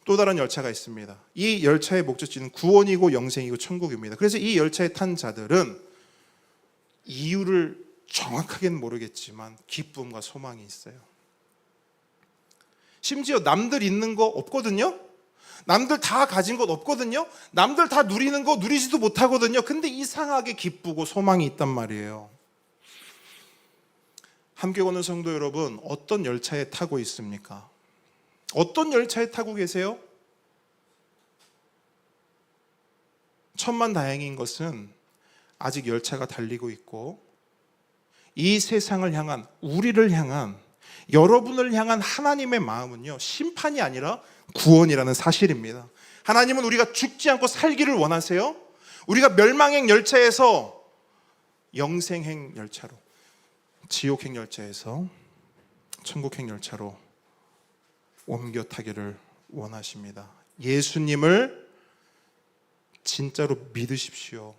또 다른 열차가 있습니다. 이 열차의 목적지는 구원이고 영생이고 천국입니다. 그래서 이 열차에 탄 자들은 이유를 정확하게는 모르겠지만 기쁨과 소망이 있어요. 심지어 남들 있는 거 없거든요. 남들 다 가진 것 없거든요. 남들 다 누리는 거 누리지도 못하거든요. 근데 이상하게 기쁘고 소망이 있단 말이에요. 함께 걷는 성도 여러분, 어떤 열차에 타고 있습니까? 어떤 열차에 타고 계세요? 천만다행인 것은 아직 열차가 달리고 있고 이 세상을 향한, 우리를 향한, 여러분을 향한 하나님의 마음은요, 심판이 아니라 구원이라는 사실입니다. 하나님은 우리가 죽지 않고 살기를 원하세요. 우리가 멸망행 열차에서 영생행 열차로, 지옥행 열차에서 천국행 열차로 옮겨 타기를 원하십니다. 예수님을 진짜로 믿으십시오.